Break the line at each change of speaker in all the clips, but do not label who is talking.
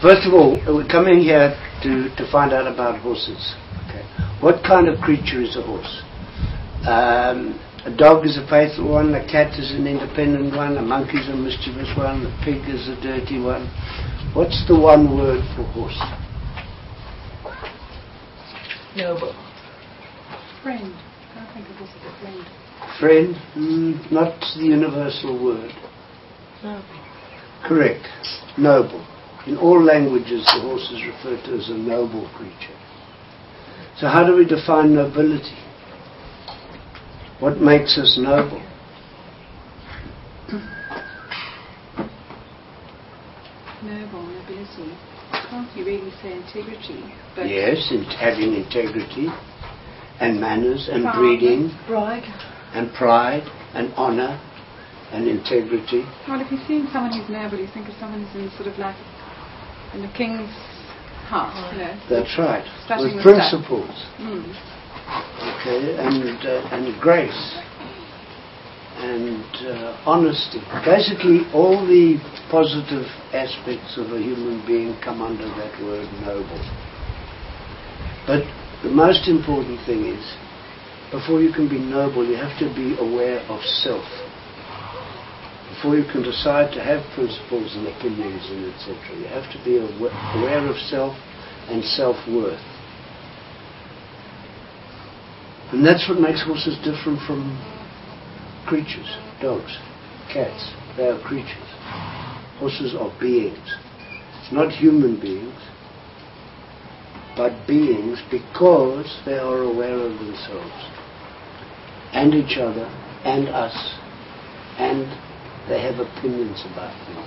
First of all, we're coming here to find out about horses. Okay. What kind of creature is a horse? A dog is a faithful one, a cat is an independent one, a monkey is a mischievous one, a pig is a dirty one. What's the one word for horse?
Noble.
Friend. I think of this as a friend.
Friend? Not the universal word.
Noble.
Correct. Noble. In all languages, the horse is referred to as a noble creature. So how do we define nobility? What makes us noble?
Nobility. Can't you really say integrity? But
Yes, having integrity and manners and
Pride.
breeding
Pride.
and pride and honor and integrity.
well, if you're seeing someone who's noble, you think of someone who's in sort of like in the king's house, you know.
That's right.
Starting
With
with
principles. Okay, and grace and honesty. Basically, all the positive aspects of a human being come under that word noble. But the most important thing is, before you can be noble, you have to be aware of self. Before you can decide to have principles and opinions and etc., you have to be aware of self and self-worth. And that's what makes horses different from creatures, dogs, cats. They are creatures. Horses are beings. Not human beings, but beings because they are aware of themselves and each other and us, and they have opinions about things.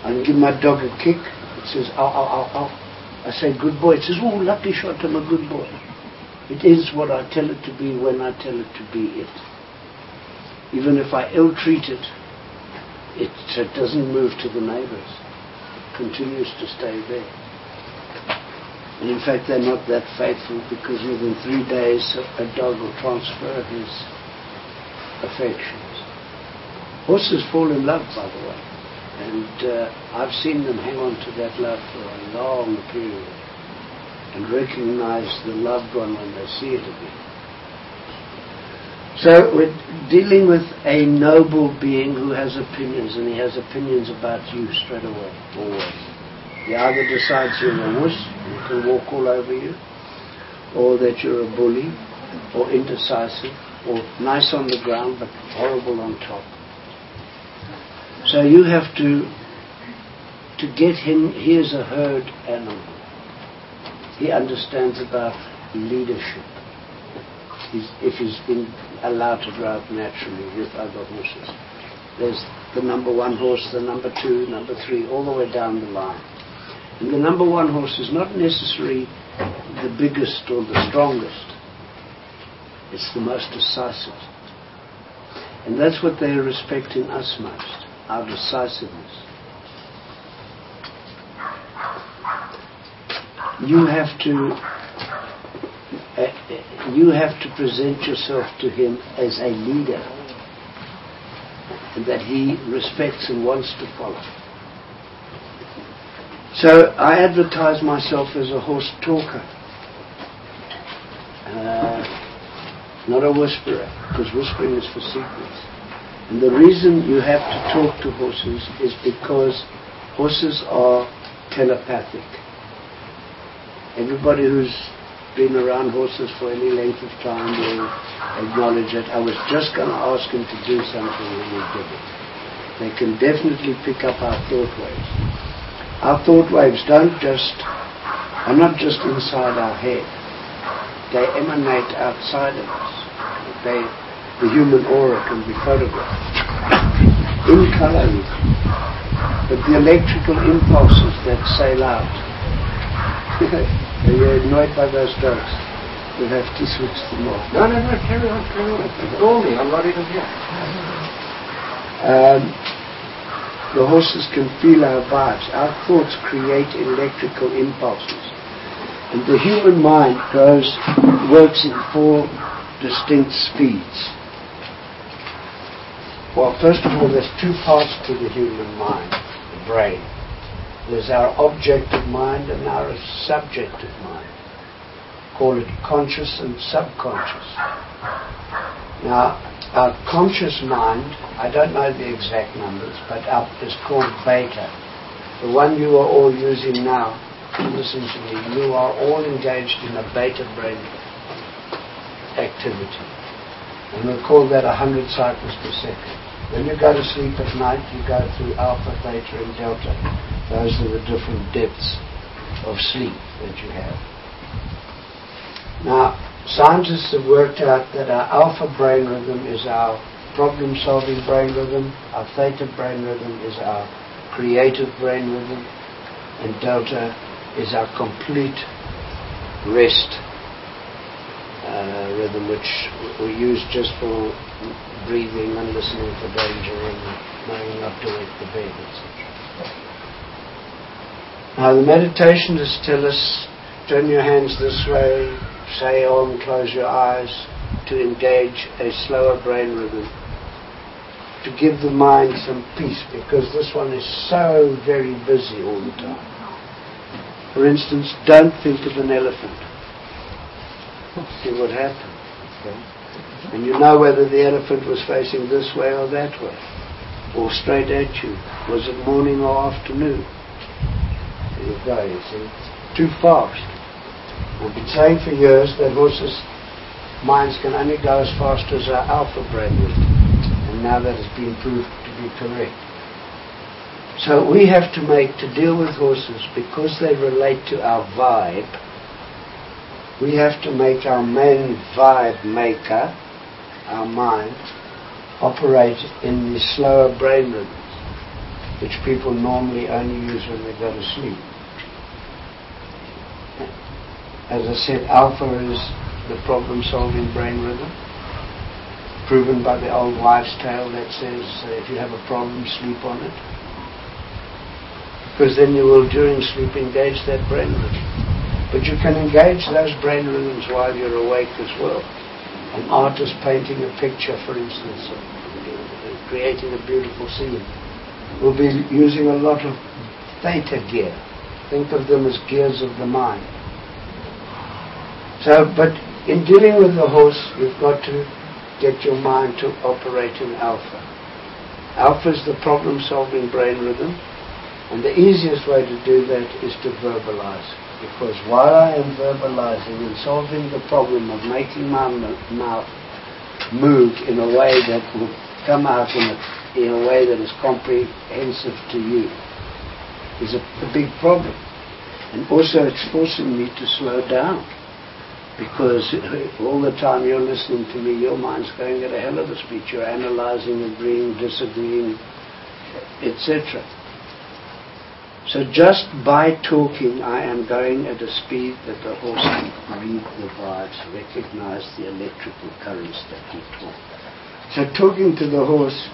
I can give my dog a kick. It says, ow, ow, ow, ow. I say, good boy. It says, oh, lucky shot, I'm a good boy. It is what I tell it to be when I tell it to be it. Even if I ill-treat it, it doesn't move to the neighbors. It continues to stay there. And in fact, they're not that faithful because within 3 days, a dog will transfer his affections. Horses fall in love, by the way. And I've seen them hang on to that love for a long period and recognize the loved one when they see it again. So we're dealing with a noble being who has opinions, and he has opinions about you straight away, always. He either decides you're a wuss, who can walk all over you, or that you're a bully, or indecisive, or nice on the ground but horrible on top. So you have to get him. He is a herd animal. He understands about leadership. If he's been allowed to drive naturally with other horses. There's the number 1 horse, the number 2, number 3, all the way down the line. And the number 1 horse is not necessarily the biggest or the strongest. It's the most decisive. And that's what they respect in us most, our decisiveness. You have to present yourself to him as a leader, and that he respects and wants to follow. So I advertise myself as a horse talker, not a whisperer, because whispering is for secrets. And the reason you have to talk to horses is because horses are telepathic. Everybody who's been around horses for any length of time will acknowledge it. I was just going to ask him to do something and he did it. They can definitely pick up our thought waves. Our thought waves are not just inside our head. They emanate outside of us. The human aura can be photographed in color. But the electrical impulses that sail out, you're annoyed by those dogs. You'll have to switch them off.
No, carry on. Call me, I'm not even here.
The horses can feel our vibes. Our thoughts create electrical impulses. And the human mind works in 4 distinct speeds. Well, first of all, there's 2 parts to the human mind, the brain. There's our objective mind and our subjective mind. Call it conscious and subconscious. Now, our conscious mind, I don't know the exact numbers, but is called beta. The one you are all using now, listen to me, you are all engaged in a beta brain activity. And we'll call that 100 cycles per second. When you go to sleep at night, you go through alpha, theta, and delta. Those are the different depths of sleep that you have. Now, scientists have worked out that our alpha brain rhythm is our problem-solving brain rhythm, our theta brain rhythm is our creative brain rhythm, and delta is our complete rest rhythm, which we use just for breathing and listening for danger and knowing not to wake the bed, etc. Now the meditationists tell us, turn your hands this way, say Om, close your eyes, to engage a slower brain rhythm, to give the mind some peace, because this one is so very busy all the time. For instance, don't think of an elephant. See what happens. And you know whether the elephant was facing this way or that way, or straight at you. Was it morning or afternoon? There you go, you see. Too fast. I've been saying for years that horses' minds can only go as fast as our alpha brain rhythm. And now that has been proved to be correct. So we have to deal with horses, because they relate to our vibe, we have to make our main vibe maker, our mind, operate in the slower brain rhythms, which people normally only use when they go to sleep. As I said, alpha is the problem-solving brain rhythm, proven by the old wives' tale that says if you have a problem, sleep on it. Because then you will, during sleep, engage that brain rhythm. But you can engage those brain rhythms while you're awake as well. An artist painting a picture, for instance, creating a beautiful scene, will be using a lot of theta gear. Think of them as gears of the mind. So, but in dealing with the horse, you've got to get your mind to operate in alpha. Alpha is the problem-solving brain rhythm, and the easiest way to do that is to verbalize. Because while I am verbalizing and solving the problem of making my mouth move in a way that will come out in a way that is comprehensive to you, is a big problem. And also it's forcing me to slow down. Because all the time you're listening to me, your mind's going at a hell of a speed. You're analyzing, agreeing, disagreeing, etc. So just by talking, I am going at a speed that the horse can read the vibes, recognize the electrical currents that we talk. So talking to the horse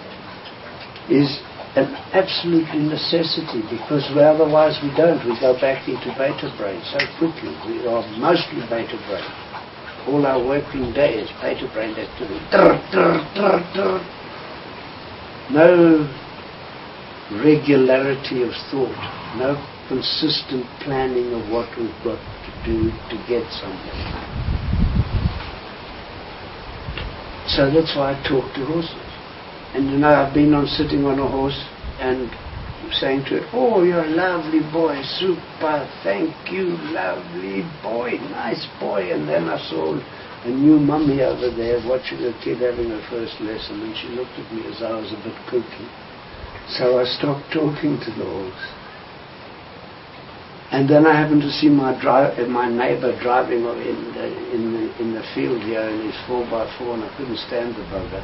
is an absolute necessity, because otherwise we don't. We go back into beta brain so quickly. We are mostly beta brain. All our working day is beta brain activity. No regularity of thought, no consistent planning of what we've got to do to get somewhere. So that's why I talk to horses. And you know, I've been sitting on a horse and saying to it, "Oh, you're a lovely boy, super, thank you, lovely boy, nice boy." And then I saw a new mummy over there watching a kid having her first lesson, and she looked at me as I was a bit kooky. So I stopped talking to the horse. And then I happened to see my neighbor driving in the field here in his 4x4, and I couldn't stand the bugger.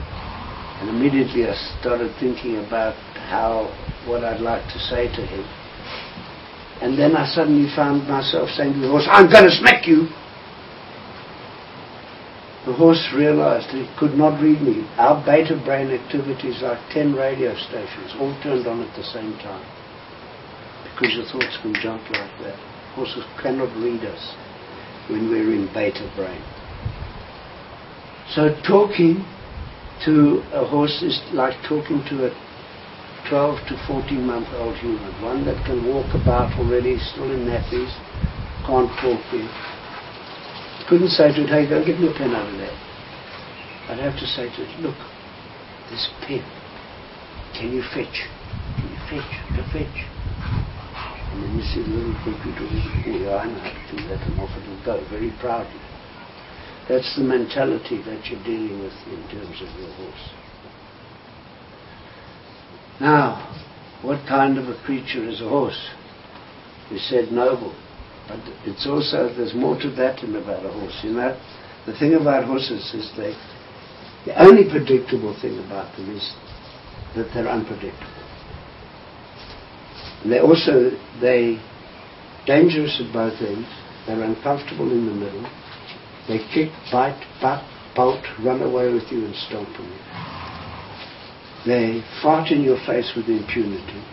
And immediately I started thinking about what I'd like to say to him. And then I suddenly found myself saying to the horse, "I'm going to smack you." The horse realized he could not read me. Our beta brain activity is like 10 radio stations, all turned on at the same time. Because your thoughts can jump like that. Horses cannot read us when we're in beta brain. So talking to a horse is like talking to a 12 to 14-month-old human, one that can walk about already, still in nappies, can't talk yet. Couldn't say to it, hey, go get me a pen over there. I'd have to say to it, look, this pen, can you fetch? Can you fetch? Go fetch. And then you see the little computer, yeah, I know how to do that, and off it'll go, very proudly. That's the mentality that you're dealing with in terms of your horse. Now, what kind of a creature is a horse? We said noble, but it's also, there's more to that than about a horse. You know, the thing about horses is the only predictable thing about them is that they're unpredictable. And they're dangerous at both ends. They're uncomfortable in the middle. They kick, bite, butt, bolt, run away with you and stomp on you. They fart in your face with impunity.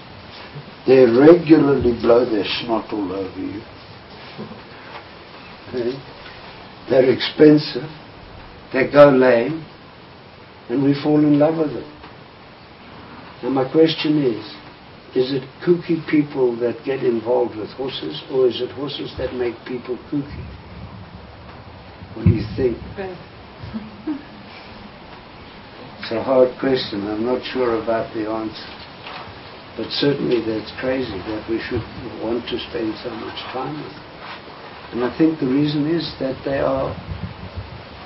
They regularly blow their snot all over you. Okay? They're expensive. They go lame. And we fall in love with them. Now my question is it kooky people that get involved with horses, or is it horses that make people kooky? What do you think? It's a hard question. I'm not sure about the answer. But certainly that's crazy that we should want to spend so much time with them. And I think the reason is that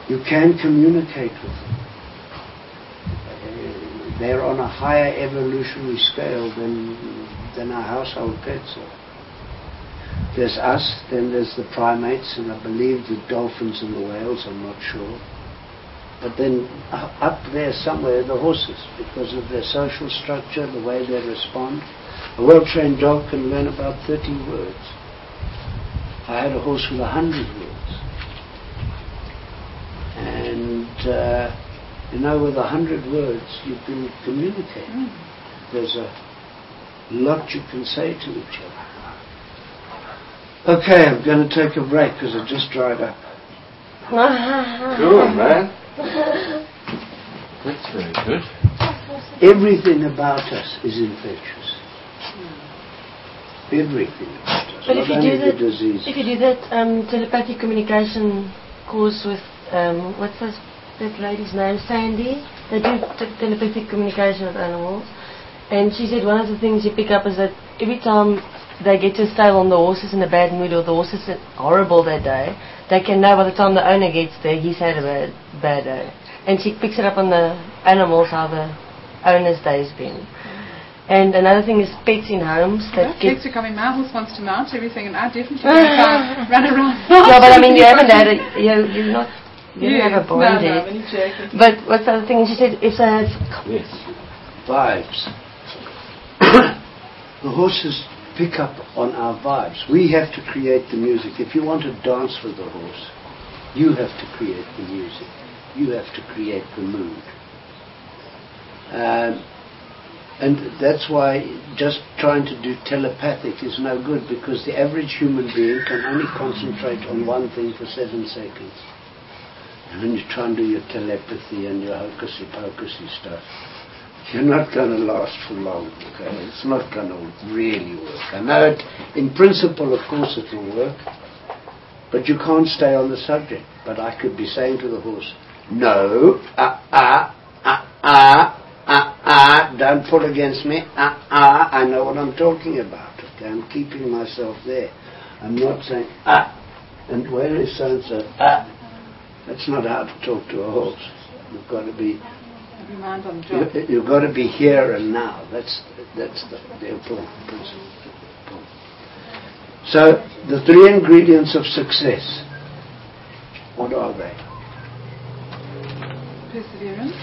you can communicate with them. They're on a higher evolutionary scale than our household pets are. There's us, then there's the primates, and I believe the dolphins and the whales, I'm not sure. But then up there somewhere, the horses, because of their social structure, the way they respond. A well-trained dog can learn about 30 words. I had a horse with 100 words. And, with 100 words, you can communicate. There's a lot you can say to each other. Okay, I'm going to take a break because it just dried up.
Cool, man. That's very good.
Everything about us is infectious. Everything about us.
But
Not only the disease.
if you do that telepathic communication course with what's that lady's name, Sandy, they do telepathic communication with animals, and she said one of the things you pick up is that every time they get to a stable and the horse is in a bad mood or the horse is horrible that day, they can know by the time the owner gets there he's had a bad day. And she picks it up on the animals how the owner's day's been. And another thing is pets in homes.
Kids are coming. My horse wants to mount everything, and I definitely can't run around.
Yeah, but I mean, you haven't had it. You're not. You don't have a boy
no,
there.
no,
but what's the other thing? She said if they have
vibes. The horses pick up on our vibes. We have to create the music. If you want to dance with the horse, you have to create the music. You have to create the mood. And that's why just trying to do telepathic is no good, because the average human being can only concentrate on one thing for 7 seconds. And then you try and do your telepathy and your hocusy-pocusy stuff. You're not going to last for long, okay? It's not going to really work. I know it, in principle, of course it will work, but you can't stay on the subject. But I could be saying to the horse, no, don't pull against me, I know what I'm talking about, okay? I'm keeping myself there. I'm not saying, and where is so-and-so, That's not how to talk to a horse. You've got to be, you've got to be here and now. That's the important principle. So, the 3 ingredients of success, what are they?
Perseverance.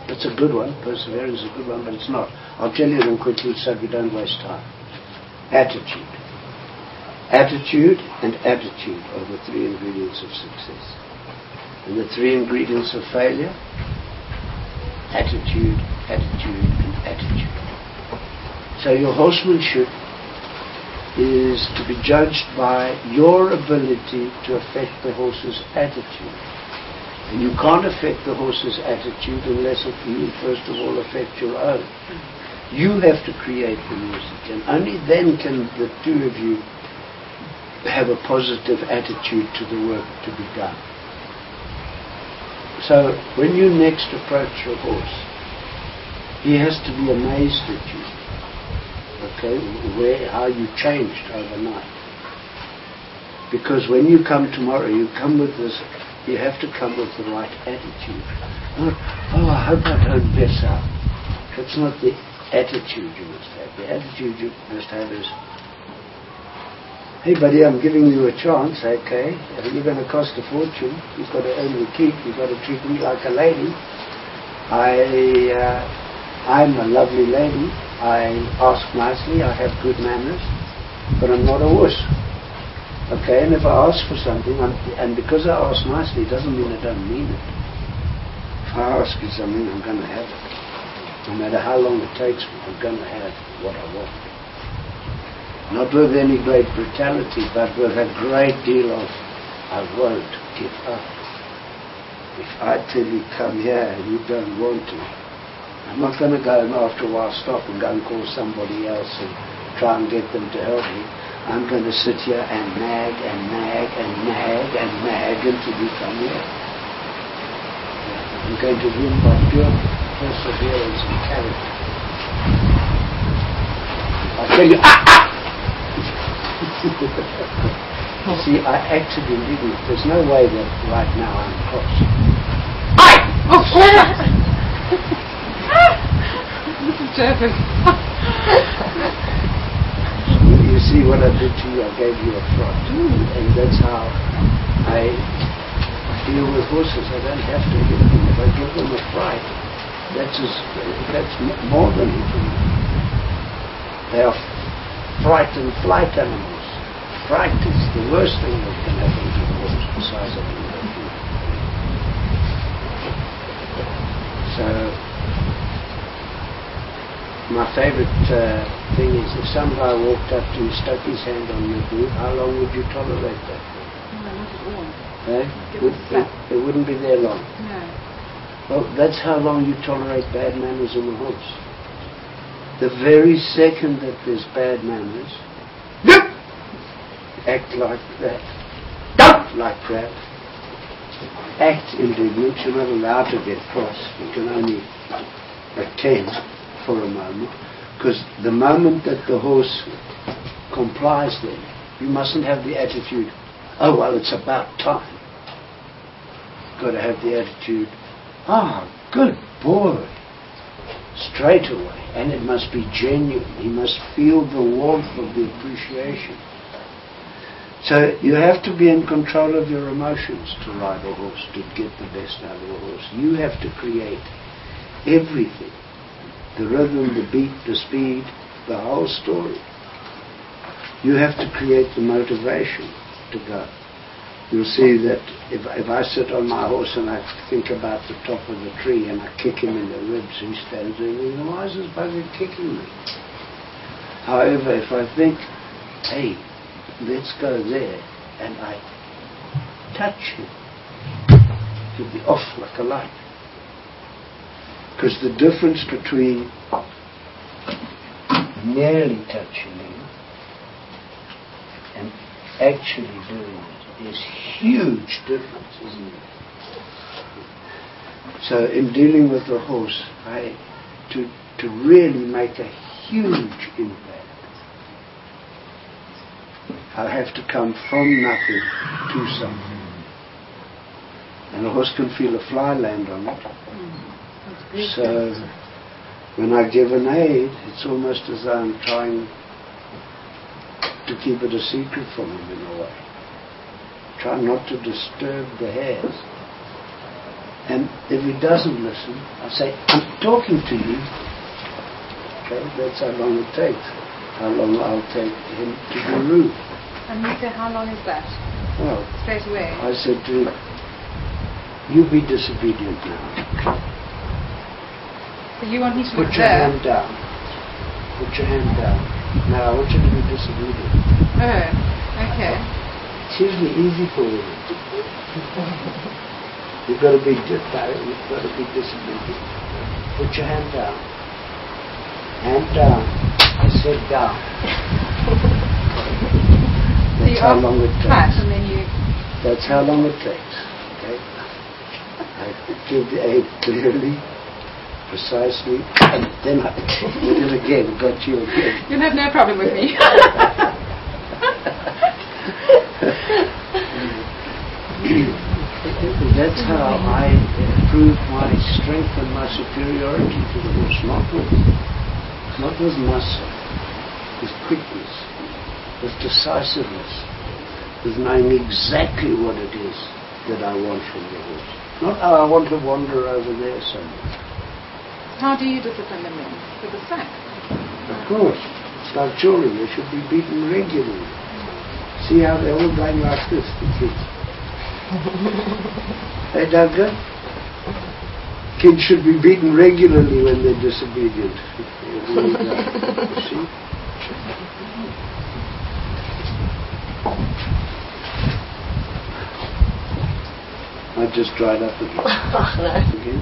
That's a good one. Perseverance is a good one, but it's not. I'll tell you them quickly so we don't waste time. Attitude. Attitude and attitude are the 3 ingredients of success. And the 3 ingredients of failure? Attitude, attitude, and attitude. So your horsemanship is to be judged by your ability to affect the horse's attitude. And you can't affect the horse's attitude unless you first of all affect your own. You have to create the music, and only then can the two of you have a positive attitude to the work to be done. So when you next approach your horse, he has to be amazed at you. Okay, how you changed overnight. Because when you come tomorrow, you come with this. You have to come with the right attitude. Not, oh, I hope I don't mess up. That's not the attitude you must have. The attitude you must have is, hey buddy, I'm giving you a chance, okay? You're going to cost a fortune. You've got to earn your keep. You've got to treat me like a lady. I'm a lovely lady. I ask nicely. I have good manners. But I'm not a wuss. Okay, and if I ask for something, and because I ask nicely, doesn't mean I don't mean it. If I ask you something, I'm going to have it. No matter how long it takes me, I'm going to have what I want. Not with any great brutality, but with a great deal of, I won't give up. If I tell you come here and you don't want to, I'm not going to go and after a while stop and go and call somebody else and try and get them to help me. I'm going to sit here and nag and nag and nag and nag until you come here. I'm going to win by pure perseverance and character. I tell you, You see, I acted illegally. There's no way that right now I'm cross.
This is terrible.
You see what I did to you? I gave you a fright. And that's how I deal with horses. I don't have to hit them. If I give them a fright, that's more than hitting them. They are fright and flight animals. Fright is the worst thing that can happen to a horse besides a human being. So, my favorite thing is if some guy walked up to you, stuck his hand on your boob, how long would you tolerate that?
No, not at all.
It wouldn't be there long.
No.
Well, that's how long you tolerate bad manners in a horse. The very second that there's bad manners, act like that, like that, act indignant. You're not allowed to get cross. You can only pretend for a moment, because the moment that the horse complies then, you mustn't have the attitude, oh well, it's about time. You've got to have the attitude, good boy, straight away. And it must be genuine. He must feel the warmth of the appreciation. So you have to be in control of your emotions to ride a horse, to get the best out of a horse. You have to create everything. The rhythm, the beat, the speed, the whole story. You have to create the motivation to go. You'll see that if I sit on my horse and I think about the top of the tree and I kick him in the ribs, he stands there and why is this bugger kicking me? However, if I think, hey, let's go there, and I touch him, he'll be off like a light. Because the difference between merely touching you and actually doing it is huge difference, isn't it? So in dealing with the horse, to really make a huge impact, I have to come from nothing to something. And a horse can feel a fly land on it. So when I give an aid, it's almost as though I'm trying to keep it a secret from him in a way. Try not to disturb the hairs. And if he doesn't listen, I say, I'm talking to you. Okay, that's how long it takes. How long I'll take him to be rude.
And you say, how long is that?
Well,
straight away.
I said to him, you be disobedient now.
So you want me to
Put your hand down. Put your hand down. Now I want you to be disobedient.
Oh, okay.
It's usually easy for you. You've got to be disobedient. Put your hand down. Hand down. I said down.
So
That's how long it
flat
takes.
and then you...
That's how long it takes. Okay? I give the aid clearly, precisely, and then I did it again, got you again.
You'll have no problem with me.
That's how I prove my strength and my superiority to the horse, not with muscle, with quickness, with decisiveness, with knowing exactly what it is that I want from the horse. Not how I want to wander over there somewhere.
How do you discipline them then? With a sack?
Of course. It's like children, they should be beaten regularly. See how they're all going like this, the kids. Hey, Duncan? Kids should be beaten regularly when they're disobedient. You see? I just dried up again. Again?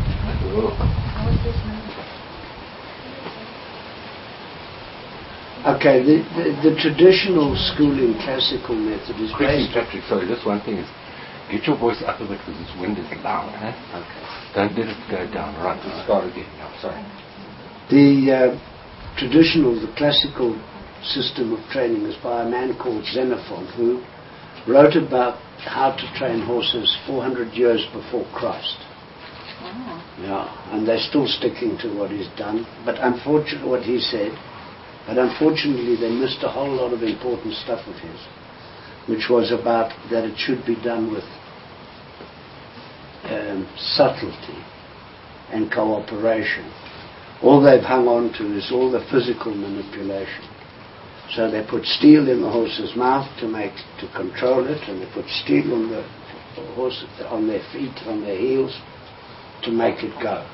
Okay, the traditional schooling classical method is
Quickly,
based...
Patrick, sorry, just one thing is, get your voice up a bit because this wind is loud, huh?
Okay.
Don't let it go down. Right, let's start again now, sorry.
The traditional, the classical system of training is by a man called Xenophon, who wrote about how to train horses 400 years before Christ.
Oh.
Yeah, and they're still sticking to what he's done, but unfortunately, what he said, but unfortunately they missed a whole lot of important stuff of his, which was about that it should be done with subtlety and cooperation. All they've hung on to is all the physical manipulation. So they put steel in the horse's mouth to control it, and they put steel on the horse, on their feet, on their heels, to make it go.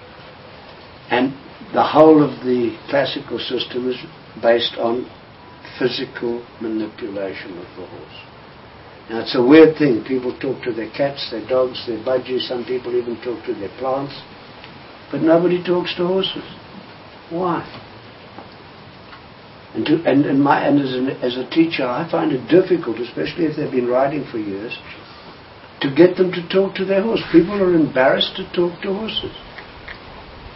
And the whole of the classical system is based on physical manipulation of the horse. Now it's a weird thing. People talk to their cats, their dogs, their budgies. Some people even talk to their plants, but nobody talks to horses. Why? And as a teacher, I find it difficult, especially if they've been riding for years, to get them to talk to their horse. People are embarrassed to talk to horses.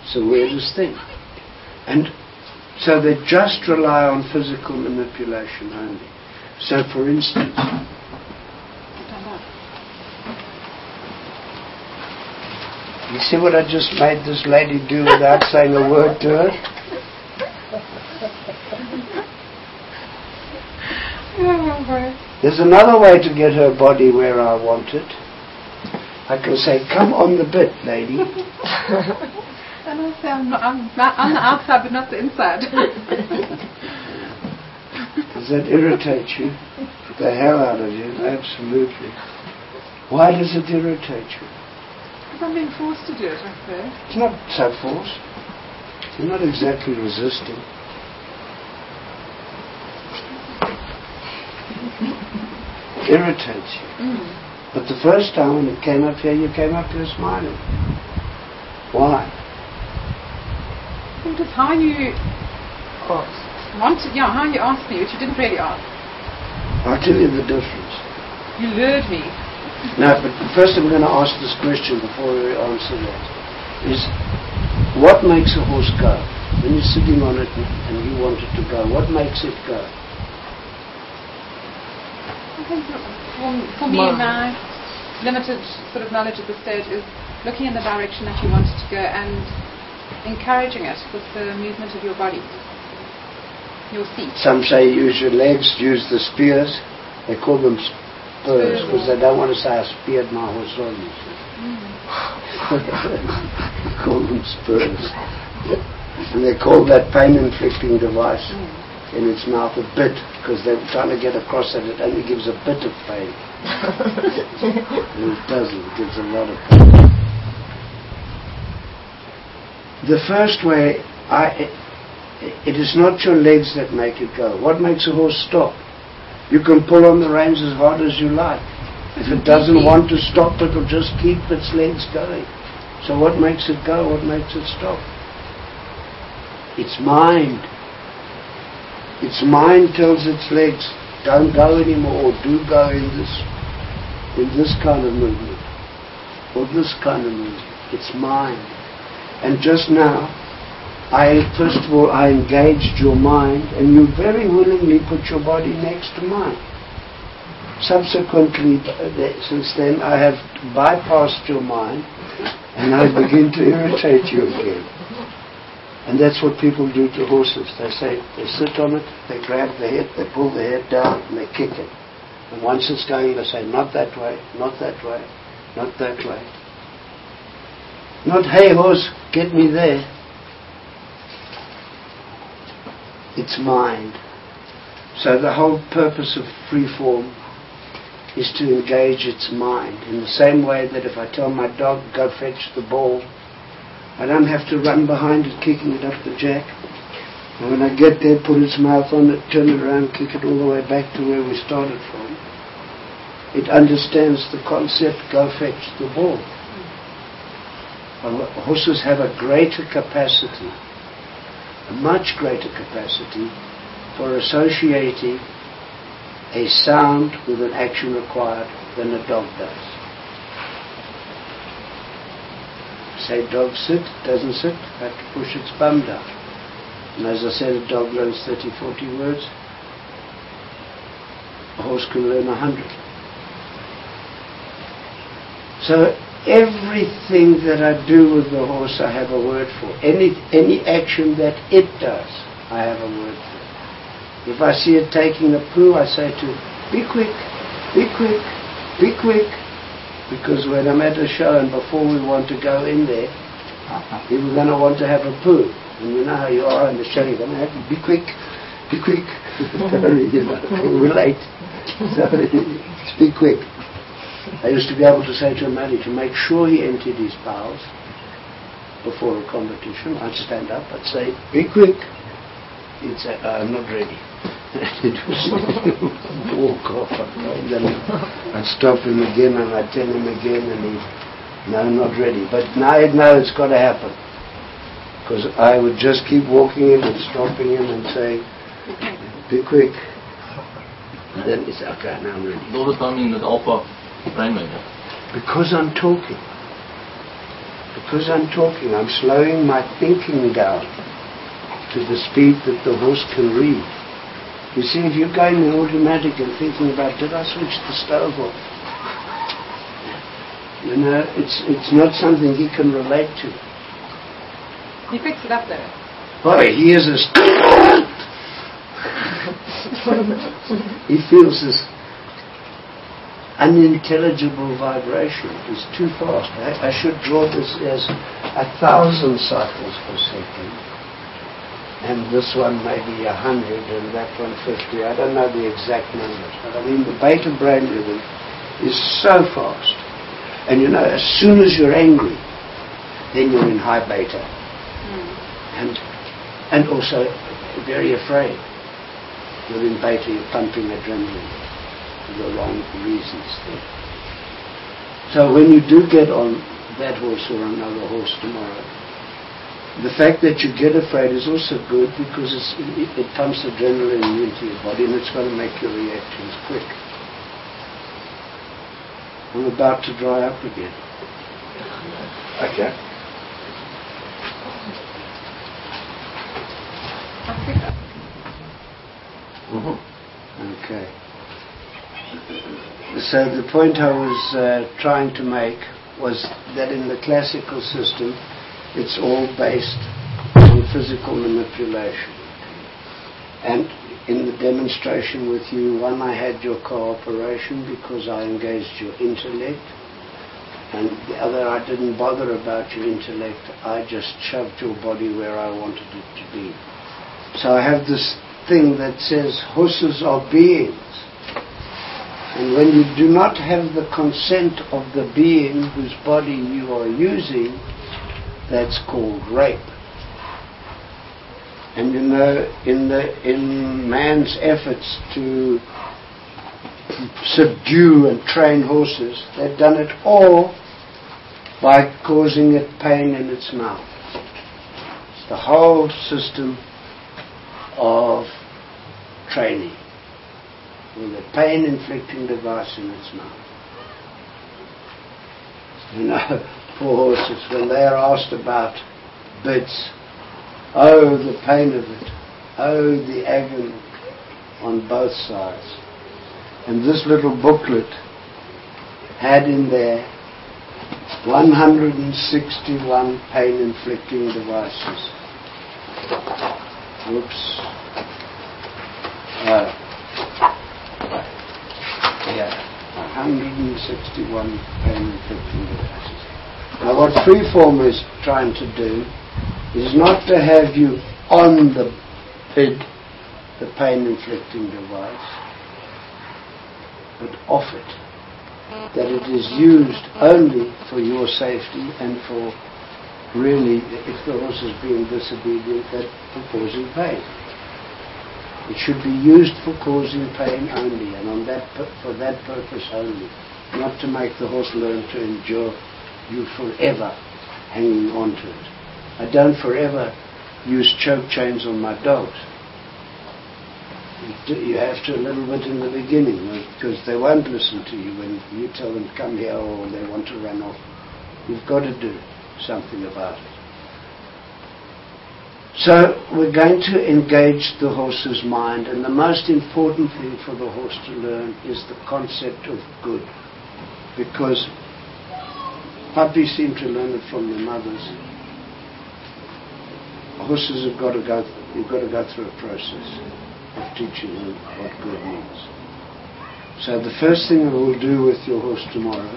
It's the weirdest thing. And so they just rely on physical manipulation only. So for instance, you see what I just made this lady do without saying a word to her? There's another way to get her body where I want it. I can say, come on the bit, lady.
And I say, I'm on the outside but not the inside.
Does that irritate you? The hell out of you, absolutely. Why does it irritate you?
Because I'm being forced to do it, I say.
It's not so forced. You're not exactly resisting. It irritates you. But the first time when it came up here, you came up here smiling. Why?
I think it's how you wanted, how you asked me, which you didn't really ask.
I'll tell you the difference.
You lured me.
No, but first I'm going to ask this question before we answer that. Is what makes a horse go? When you're sitting on it and you want it to go, what makes it go?
I think for me, my limited sort of knowledge at this stage is looking in the direction that you want it to go and encouraging it with the movement of your body, your feet. Some say use your legs, use the spears. They call them spurs because they don't want to say I speared my horse on you. They call them spurs. And they call that pain-inflicting device in its mouth a bit because they're trying to get across that it only gives a bit of pain. And it doesn't. It gives a lot of pain. The first way, it is not your legs that make it go. What makes a horse stop? You can pull on the reins as hard as you like. If it doesn't want to stop, it will just keep its legs going. So what makes it go? What makes it stop? Its mind.
Its mind tells its legs, don't go anymore, or do go in this kind of movement, or this kind of movement. It's mind. And just now, first of all, I engaged your mind, and you very willingly put your body next to mine. Subsequently, since then, I have bypassed your mind, and I begin to irritate you again. And that's what people do to horses. They sit on it, they grab the head, they pull the head down, and they kick it. And once it's going, they say, not that way, not that way, not that way. Not, hey horse, get me there. It's mind. So the whole purpose of Freeform is to engage its mind. In the same way that if I tell my dog, go fetch the ball, I don't have to run behind it kicking it up the jack. And when I get there, put its mouth on it, turn it around, kick it all the way back to where we started from. It understands the concept, go fetch the ball. Horses have a greater capacity, a much greater capacity for associating a sound with an action required than a dog does. Say dog sit, doesn't sit, I have to push its bum down. And as I said, a dog learns 30, 40 words. A horse can learn 100. So everything that I do with the horse, I have a word for. Any action that it does, I have a word for. If I see it taking a poo, I say to it, be quick, be quick, be quick. Because when I'm at a show and before we want to go in there, we're going to want to have a poo. And you know how you are in the show, you're going to have to be quick, be quick. We're late. So just be quick. I used to be able to say to a man, to make sure he emptied his bowels before a competition, I'd stand up, I'd say, be quick. He'd say, I'm not ready. He'd walk off. And then I'd stop him again and I'd tell him again and he'd, no, not ready. But now I'd know it's got to happen. Because I would just keep walking him and stopping him and saying, be quick. And then he'd say, okay, now I'm ready. Because I'm talking. Because I'm talking, I'm slowing my thinking down to the speed that the horse can read. You see, if you're going in automatic and thinking about, did I switch the stove off? You know, it's not something he can relate to.
He picks it up though.
Boy, he hears this. He feels this unintelligible vibration. It's too fast. I should draw this as 1,000 cycles per second. And this one maybe 100 and that one 50. I don't know the exact numbers. But I mean the beta brain rhythm is so fast. And you know, as soon as you're angry, then you're in high beta. And also very afraid. You're in beta, you're pumping adrenaline for the wrong reasons there. So when you do get on that horse or another horse tomorrow, the fact that you get afraid is also good because it pumps adrenaline into your body and it's going to make your reactions quick. I'm about to dry up again. Okay. Okay. So the point I was trying to make was that in the classical system, it's all based on physical manipulation. And in the demonstration with you, one, I had your cooperation because I engaged your intellect, and the other, I didn't bother about your intellect. I just shoved your body where I wanted it to be. So I have this thing that says horses are beings. And when you do not have the consent of the being whose body you are using, that's called rape. And you know, in man's efforts to subdue and train horses, they've done it all by causing it pain in its mouth. It's the whole system of training with a pain-inflicting device in its mouth. You know, poor horses, when they are asked about bits, oh, the pain of it, oh, the agony on both sides. And this little booklet had in there 161 pain-inflicting devices. Whoops. Yeah, 161 pain-inflicting devices. Now what Freeform is trying to do is not to have you on the PID, the pain-inflicting device, but off it. That it is used only for your safety and for really, if the horse is being disobedient, that for causing pain. It should be used for causing pain only, and on that for that purpose only, not to make the horse learn to endure you forever hanging on to it. I don't forever use choke chains on my dogs. You have to a little bit in the beginning, because they won't listen to you when you tell them come here or they want to run off. You've got to do something about it. So we're going to engage the horse's mind, and the most important thing for the horse to learn is the concept of good, because puppies seem to learn it from their mothers. Horses have got to go. You've got to go through a process of teaching them what good means. So the first thing I will do with your horse tomorrow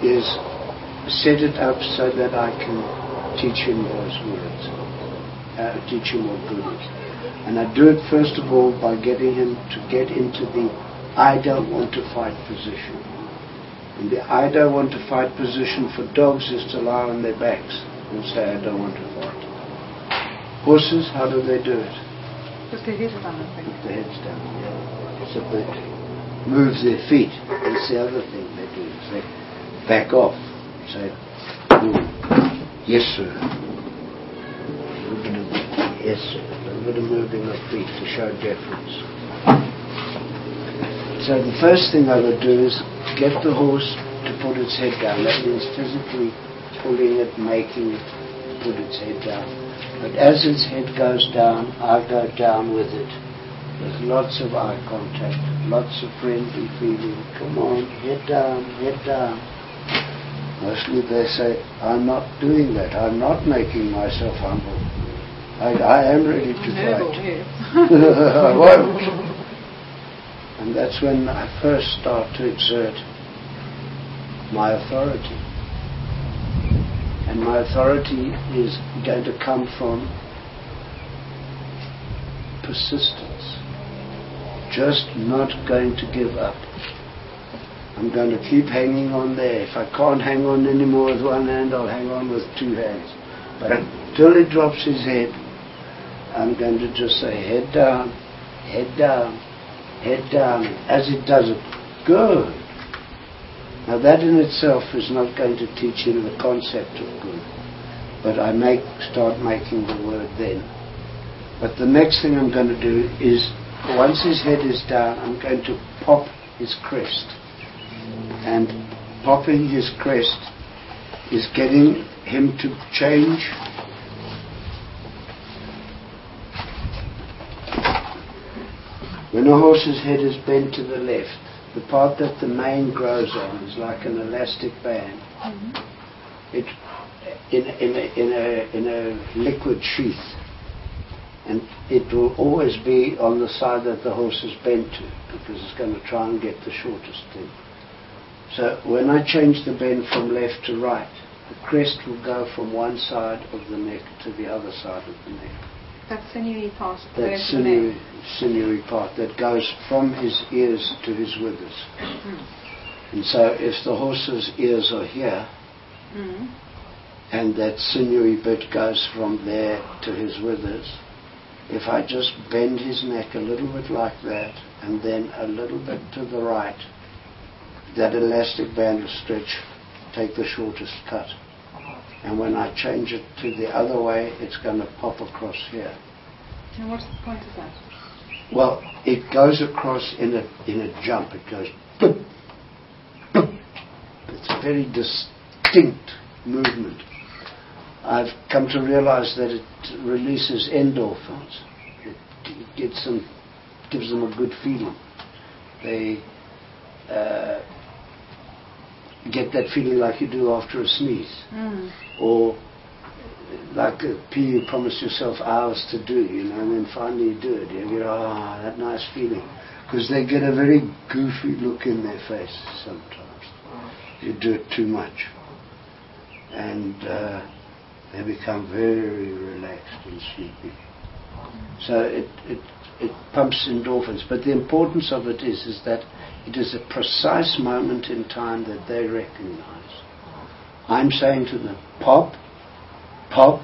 is set it up so that I can teach him those words, teach him what good is. And I do it first of all by getting him to get into the I don't want to fight position. And the I don't want to fight position for dogs is to lie on their backs and say I don't want to fight. Horses, how do they do it?
Just their heads down, I think.
Put their heads down, yeah. So they move their feet. That's the other thing they do. Is they back off. Say, yes sir. A little bit of, yes sir. A little bit of moving of feet to show deference. So the first thing I would do is get the horse to put its head down. That means physically pulling it, making it put its head down. But as its head goes down, I go down with it. There's lots of eye contact, lots of friendly feeling. Come on, head down, head down. Mostly they say, I'm not doing that. I'm not making myself humble. I am ready to fight. I won't. And that's when I first start to exert my authority. And my authority is going to come from persistence. Just not going to give up. I'm going to keep hanging on there. If I can't hang on anymore with one hand, I'll hang on with two hands. But until he drops his head, I'm going to just say, head down, head down, head down. As it does it, good. Now that in itself is not going to teach him the concept of good, but I start making the word then. But the next thing I'm going to do is, once his head is down, I'm going to pop his crest. And popping his crest is getting him to change when a horse's head is bent to the left. The part that the mane grows on is like an elastic band. Mm-hmm. It in a liquid sheath, and it will always be on the side that the horse is bent to, because it's going to try and get the shortest thing. So when I change the bend from left to right, the crest will go from one side of the neck to the other side of the neck.
That sinewy part.
That sinewy part that goes from his ears to his withers. Mm-hmm. And so if the horse's ears are here, mm-hmm. and that sinewy bit goes from there to his withers, if I just bend his neck a little bit like that, and then a little bit to the right, that elastic band will stretch, take the shortest cut. And when I change it to the other way, it's going to pop across here.
And what's the point of that?
Well, it goes across in a jump. It goes boop, boop. It's a very distinct movement. I've come to realize that it releases endorphins. It gives them a good feeling. They get that feeling like you do after a sneeze, or like a pee you promise yourself hours to do, and then finally you do it. You get that nice feeling, because they get a very goofy look in their face sometimes. You do it too much, and they become very relaxed and sleepy. So it pumps endorphins. But the importance of it is that it is a precise moment in time that they recognize. I'm saying to them, pop, pop,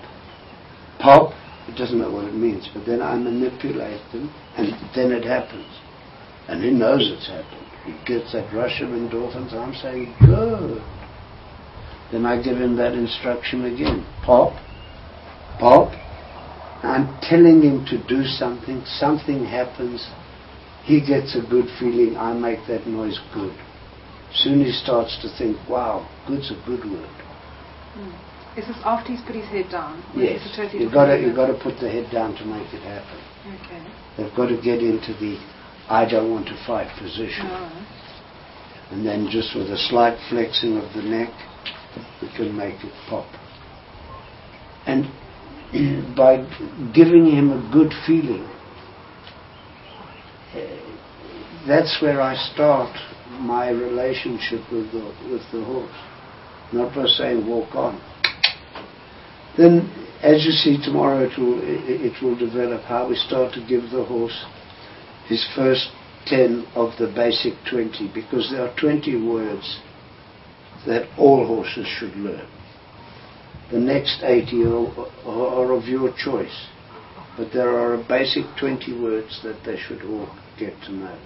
pop. It doesn't know what it means, but then I manipulate them, and then it happens. And he knows it's happened. He gets that rush of endorphins. I'm saying, good. Then I give him that instruction again. Pop, pop. I'm telling him to do something. Something happens. He gets a good feeling. I make that noise good. Soon he starts to think, wow, good's a good word.
Is this after he's put his head down?
Yes. You've got to put the head down to make it happen.
Okay.
They've got to get into the I don't want to fight position.
Oh.
And then just with a slight flexing of the neck, we can make it pop. And by giving him a good feeling, that's where I start my relationship with the horse. Not by saying walk on. Then, as you see tomorrow, it will develop how we start to give the horse his first 10 of the basic 20, because there are 20 words that all horses should learn. The next 80 are of your choice, but there are a basic 20 words that they should all get to know.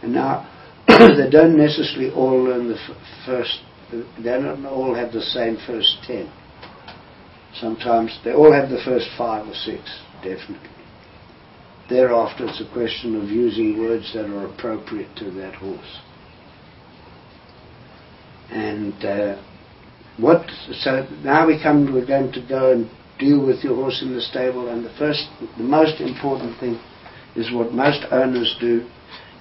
And now, they don't necessarily all learn the first, they don't all have the same first 10. Sometimes they all have the first 5 or 6, definitely. Thereafter, it's a question of using words that are appropriate to that horse. And so now we're going to go and deal with your horse in the stable, and the most important thing is what most owners do,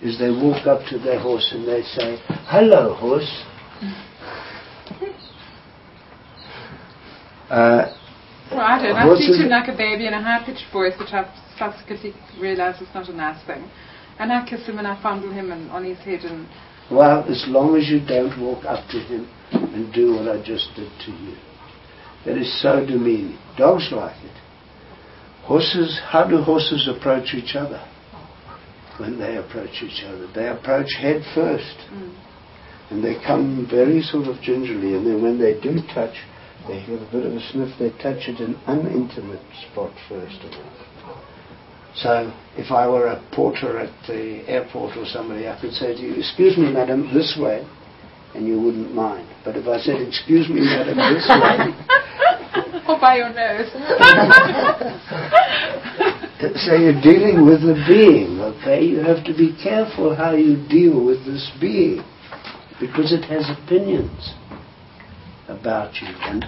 is they walk up to their horse and they say, hello, horse.
Well, I don't. I speak to him like a baby in a high-pitched voice, which I've subsequently realized is not a nice thing. And I kiss him and I fondle him on his head. And
well, as long as you don't walk up to him and do what I just did to you. That is so demeaning. Dogs like it. Horses, how do horses approach each other? When they approach each other, they approach head first. And they come very sort of gingerly, and then when they do touch, they give a bit of a sniff, they touch at an unintimate spot first of all. So if I were a porter at the airport or somebody, I could say to you, excuse me, madam, this way, and you wouldn't mind. But if I said, excuse me, madam, this way...
or by your nose.
So you're dealing with a being, okay? You have to be careful how you deal with this being, because it has opinions about you, and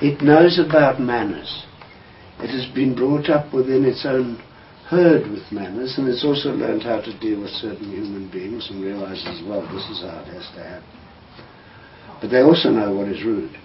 it knows about manners. It has been brought up within its own herd with manners, and it's also learned how to deal with certain human beings and realizes, well, this is how it has to happen. But they also know what is rude.